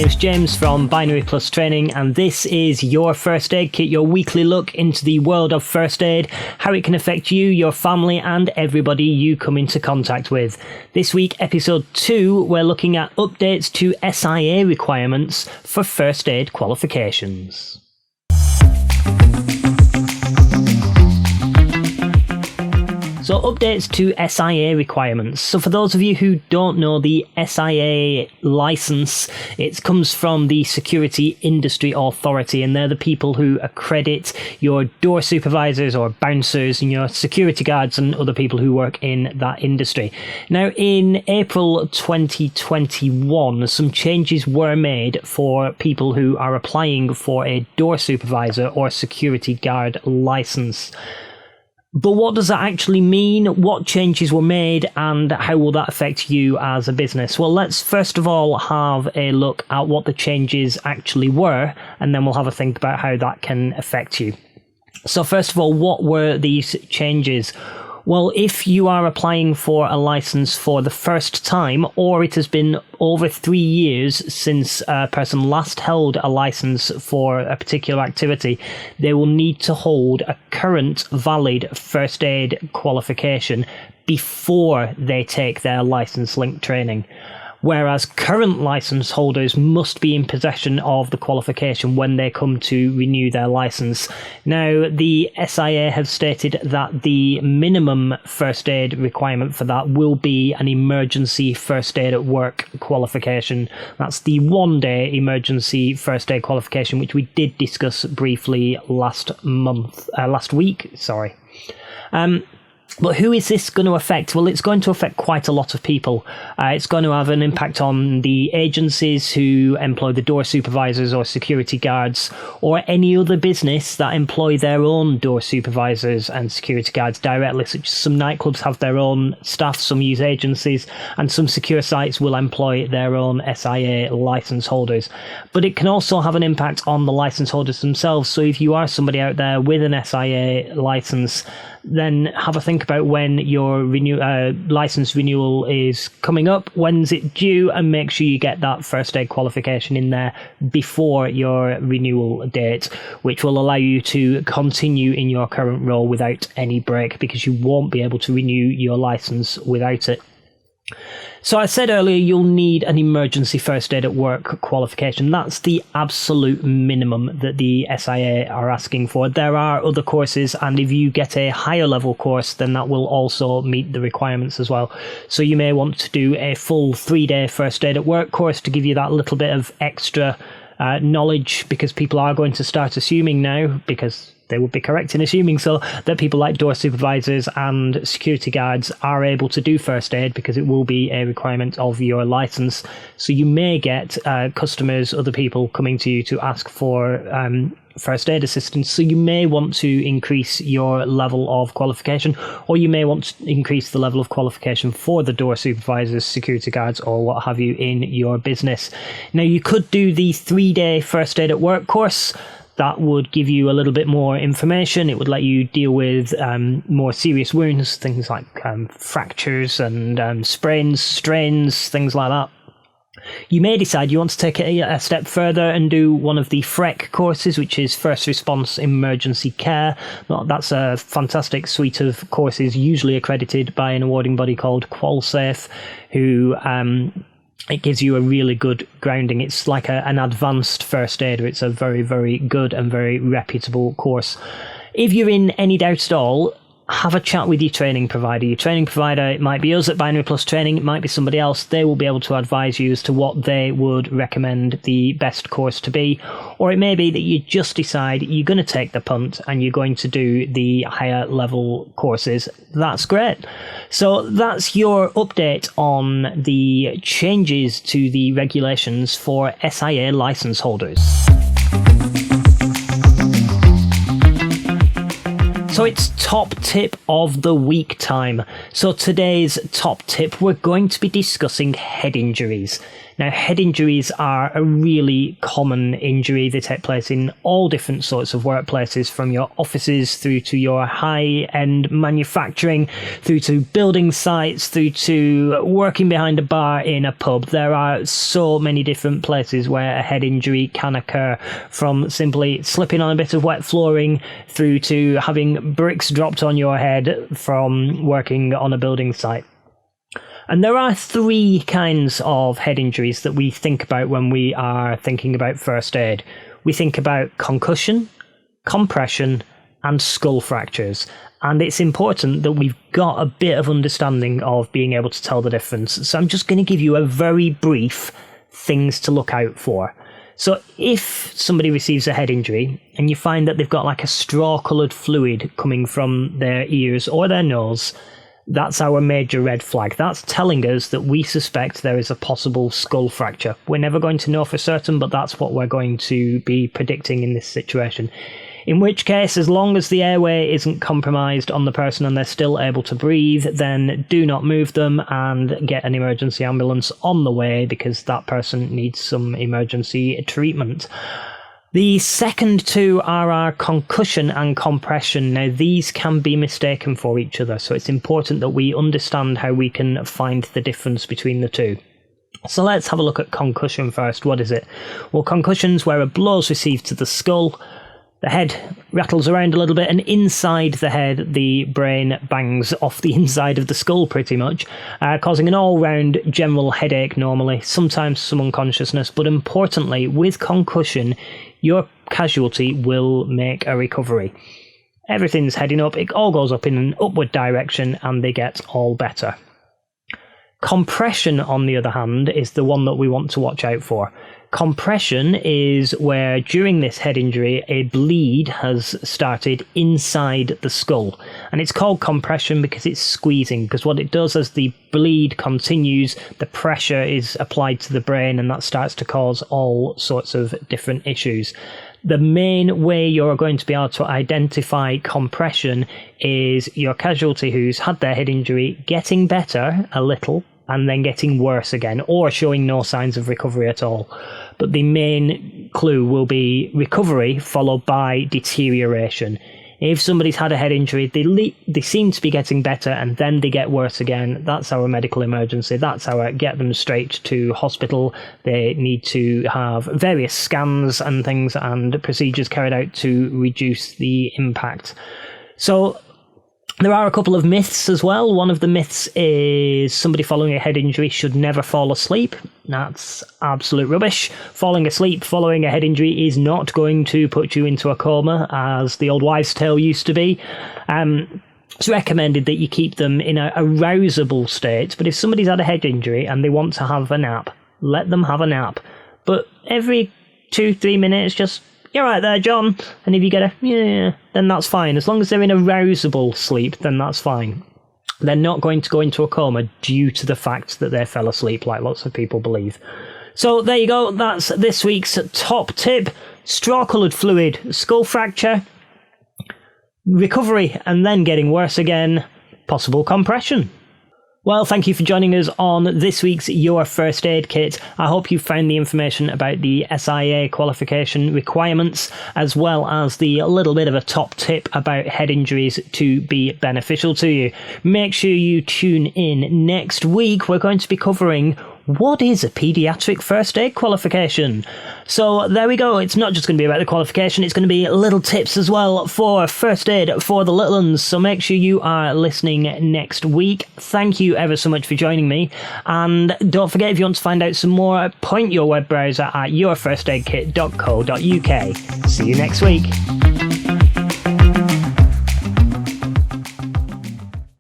name's James from Binary Plus Training, and this is your First Aid Kit, your weekly look into the world of first aid, how it can affect you, your family, and everybody you come into contact with. This week, episode 2, we're looking at updates to SIA requirements for first aid qualifications. So updates to SIA requirements. So for those of you who don't know, the SIA license, it comes from the Security Industry Authority, and they're the people who accredit your door supervisors or bouncers and your security guards and other people who work in that industry. Now, in April 2021, some changes were made for people who are applying for a door supervisor or security guard license. But what does that actually mean? What changes were made and how will that affect you as a business? Well, let's first of all have a look at what the changes actually were, and then we'll have a think about how that can affect you. So first of all, what were these changes? Well, if you are applying for a license for the first time, or it has been over 3 years since a person last held a license for a particular activity, they will need to hold a current valid first aid qualification before they take their license link training. Whereas current license holders must be in possession of the qualification when they come to renew their license. Now, the SIA have stated that the minimum first aid requirement for that will be an emergency first aid at work qualification. That's the 1-day emergency first aid qualification, which we did discuss briefly last week. But who is this going to affect? Well, it's going to affect quite a lot of people. It's going to have an impact on the agencies who employ the door supervisors or security guards, or any other business that employ their own door supervisors and security guards directly, such as some nightclubs have their own staff, some use agencies, and some secure sites will employ their own SIA license holders. But it can also have an impact on the license holders themselves. So if you are somebody out there with an SIA license, then have a think about when your license renewal is coming up, when's it due, and make sure you get that first aid qualification in there before your renewal date, which will allow you to continue in your current role without any break, because you won't be able to renew your license without it. So I said earlier, you'll need an emergency first aid at work qualification. That's the absolute minimum that the SIA are asking for. There are other courses, and if you get a higher level course, then that will also meet the requirements as well. So you may want to do a full 3-day first aid at work course to give you that little bit of extra knowledge, because people are going to start assuming now, because they would be correct in assuming so, that people like door supervisors and security guards are able to do first aid, because it will be a requirement of your license. So you may get customers, other people coming to you to ask for first aid assistance. So you may want to increase your level of qualification, or you may want to increase the level of qualification for the door supervisors, security guards, or what have you in your business. Now, you could do the 3-day first aid at work course. That would give you a little bit more information. It would let you deal with more serious wounds, things like fractures and sprains, strains, things like that. You may decide you want to take it a step further and do one of the FREC courses, which is First Response Emergency Care. That's a fantastic suite of courses, usually accredited by an awarding body called QualSafe, who it gives you a really good grounding. It's like an advanced first aider. It's a very, very good and very reputable course. If you're in any doubt at all, have a chat with your training provider. Your training provider, it might be us at Binary Plus Training, it might be somebody else. They will be able to advise you as to what they would recommend the best course to be. Or it may be that you just decide you're going to take the punt and you're going to do the higher level courses. That's great. So that's your update on the changes to the regulations for SIA license holders. So it's top tip of the week time. So today's top tip, we're going to be discussing head injuries. Now, head injuries are a really common injury. They take place in all different sorts of workplaces, from your offices through to your high-end manufacturing, through to building sites, through to working behind a bar in a pub. There are so many different places where a head injury can occur, from simply slipping on a bit of wet flooring through to having bricks dropped on your head from working on a building site. And there are 3 kinds of head injuries that we think about when we are thinking about first aid. We think about concussion, compression, and skull fractures. And it's important that we've got a bit of understanding of being able to tell the difference. So I'm just going to give you a very brief things to look out for. So if somebody receives a head injury and you find that they've got like a straw-coloured fluid coming from their ears or their nose, that's our major red flag. That's telling us that we suspect there is a possible skull fracture. We're never going to know for certain, but that's what we're going to be predicting in this situation. In which case, as long as the airway isn't compromised on the person and they're still able to breathe, then do not move them and get an emergency ambulance on the way, because that person needs some emergency treatment. The second 2 are our concussion and compression. Now, these can be mistaken for each other, so it's important that we understand how we can find the difference between the 2. So let's have a look at concussion first. What is it? Well, concussion's where a blow's received to the skull, the head rattles around a little bit, and inside the head, the brain bangs off the inside of the skull pretty much, causing an all-round general headache normally, sometimes some unconsciousness, but importantly, with concussion, your casualty will make a recovery. Everything's heading up, it all goes up in an upward direction, and they get all better. Compression, on the other hand, is the one that we want to watch out for. Compression is where, during this head injury, a bleed has started inside the skull. And it's called compression because it's squeezing, because what it does as the bleed continues, the pressure is applied to the brain, and that starts to cause all sorts of different issues. The main way you're going to be able to identify compression is your casualty who's had their head injury getting better a little and then getting worse again, or showing no signs of recovery at all. But the main clue will be recovery followed by deterioration. If somebody's had a head injury, they seem to be getting better and then they get worse again, that's our medical emergency. That's our get them straight to hospital. They need to have various scans and things and procedures carried out to reduce the impact. So there are a couple of myths as well. One of the myths is somebody following a head injury should never fall asleep. That's absolute rubbish. Falling asleep following a head injury is not going to put you into a coma, as the old wives' tale used to be. It's recommended that you keep them in a arousable state, but if somebody's had a head injury and they want to have a nap, let them have a nap. But every 2-3 minutes, just, "You're right there, John," and if you get a "yeah," then that's fine. As long as they're in arousable sleep, then that's fine. They're not going to go into a coma due to the fact that they fell asleep, like lots of people believe. So there you go, that's this week's top tip. Straw-coloured fluid, skull fracture, recovery, and then getting worse again, possible compression. Well, thank you for joining us on this week's Your First Aid Kit. I hope you found the information about the SIA qualification requirements, as well as the little bit of a top tip about head injuries, to be beneficial to you. Make sure you tune in next week. We're going to be covering what is a paediatric first aid qualification. So there we go. It's not just going to be about the qualification, it's going to be little tips as well for first aid for the little ones. So make sure you are listening next week. Thank you ever so much for joining me. And don't forget, if you want to find out some more, point your web browser at yourfirstaidkit.co.uk. See you next week.